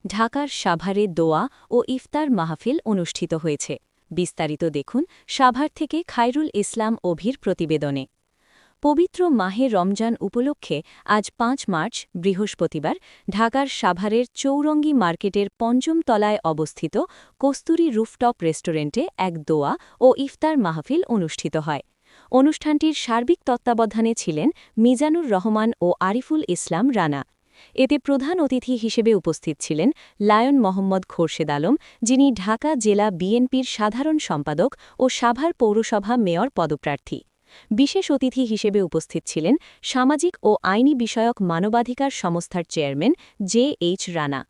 ঢাকার সাভারে দোয়া ও ইফতার মাহফিল অনুষ্ঠিত হয়েছে। বিস্তারিত দেখুন সাভার থেকে খায়রুল ইসলাম অভির প্রতিবেদনে। পবিত্র মাহে রমজান উপলক্ষে আজ ৫ মার্চ বৃহস্পতিবার ঢাকার সাভারের চৌরঙ্গী মার্কেটের পঞ্চম তলায় অবস্থিত কস্তুরী রুফটপ রেস্টুরেন্টে এক দোয়া ও ইফতার মাহফিল অনুষ্ঠিত হয়। অনুষ্ঠানটির সার্বিক তত্ত্বাবধানে ছিলেন মিজানুর রহমান ও আরিফুল ইসলাম রানা। এতে প্রধান অতিথি হিসেবে উপস্থিত ছিলেন লায়ন মোহাম্মদ খোরশেদ আলম, যিনি ঢাকা জেলা বিএনপির সাধারণ সম্পাদক ও সাভার পৌরসভা মেয়র পদপ্রার্থী। বিশেষ অতিথি হিসেবে উপস্থিত ছিলেন সামাজিক ও আইনি বিষয়ক মানবাধিকার সংস্থার চেয়ারম্যান জে.এইচ. রানা,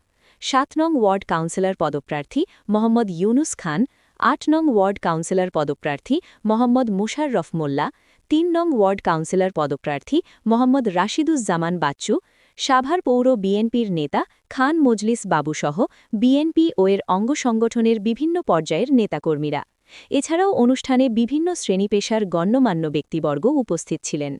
৭ নং ওয়ার্ড কাউন্সিলর পদপ্রার্থী মোহাম্মদ ইউনুস খান, ৮ নং ওয়ার্ড কাউন্সিলর পদপ্রার্থী মোহাম্মদ মুশাররফ মোল্লা, ৩ নং ওয়ার্ড কাউন্সিলর পদপ্রার্থী মোহাম্মদ রাশিদুজ্জামান বাচ্চু, সাভার পৌর বিএনপির নেতা খান মজলিস বাবুসহ বিএনপি ও এর অঙ্গ সংগঠনের বিভিন্ন পর্যায়ের নেতাকর্মীরা। এছাড়াও অনুষ্ঠানে বিভিন্ন শ্রেণীপেশার গণ্যমান্য ব্যক্তিবর্গ উপস্থিত ছিলেন।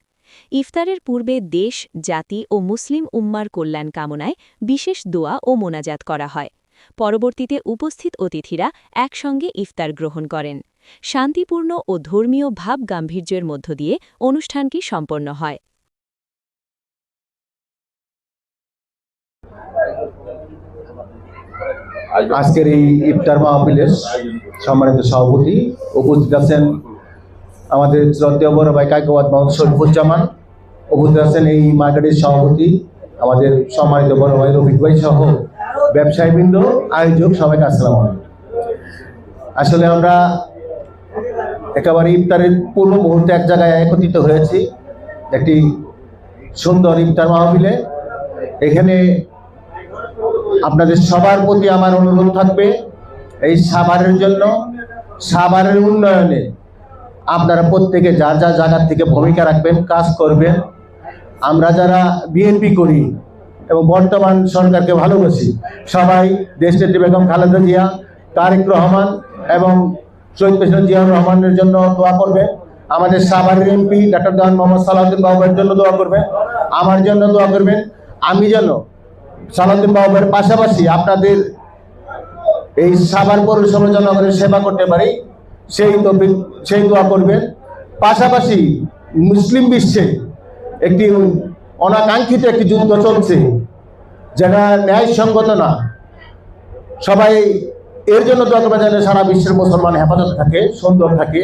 ইফতারের পূর্বে দেশ, জাতি ও মুসলিম উম্মার কল্যাণ কামনায় বিশেষ দোয়া ও মোনাজাত করা হয়। পরবর্তীতে উপস্থিত অতিথিরা একসঙ্গে ইফতার গ্রহণ করেন। শান্তিপূর্ণ ও ধর্মীয় ভাব গাম্ভীর্যের মধ্য দিয়ে অনুষ্ঠানটি সম্পন্ন হয়। আজকের এই ইফতার মাহফিলের সম্মানিত সভাপতি উপস্থিত আছেন আমাদের শ্রদ্ধেয় বড় ভাই কায়কোবাদ মোহাম্মদ শরীফুজ্জামান, উপস্থিত আছেন এই মার্কেটের সভাপতি আমাদের সম্মানিত বড় ভাই রফিক ভাই সহ ব্যবসায়ীবৃন্দ, আয়োজক সবাইকে আসসালামু আলাইকুম। আসলে আমরা একেবারে ইফতারের পূর্ব মুহূর্তে এক জায়গায় একত্রিত হয়েছি একটি সুন্দর ইফতার মাহফিলে। এখানে আপনাদের সবার প্রতি আমার অনুরোধ থাকবে, এই সাভারের জন্য, সাভারের উন্নয়নে আপনারা প্রত্যেকে যার যার জায়গা থেকে ভূমিকা রাখবেন, কাজ করবেন। আমরা যারা বিএনপি করি এবং বর্তমান সরকারকে ভালোবাসি, সবাই দেশনেত্রী বেগম খালেদা জিয়া, তারেক রহমান এবং শহীদ প্রেসিডেন্ট জিয়াউর রহমানের জন্য দোয়া করবেন। আমাদের সাভারের এমপি ডক্টর দেওয়ান মোহাম্মদ সালাউদ্দিন বাবুর জন্য দোয়া করবেন, আমার জন্য দোয়া করবেন। আমি যেন সালাউদ্দিন বাবুর পাশাপাশি আপনাদের এই সাভার পৌরসভা জনগণের সেবা করতে পারি, সেই দোয়া করবেন। পাশাপাশি মুসলিম বিশ্বে একটি অনাকাঙ্ক্ষিত একটি যুদ্ধ চলছে, যেটা ন্যায়সঙ্গত না। সবাই এর জন্য দোয়া করবেন যেন সারা বিশ্বের মুসলমান হেফাজত থাকে, সুন্দর থাকে,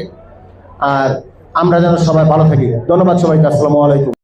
আর আমরা যেন সবাই ভালো থাকি। ধন্যবাদ সবাইকে। আসসালামু আলাইকুম।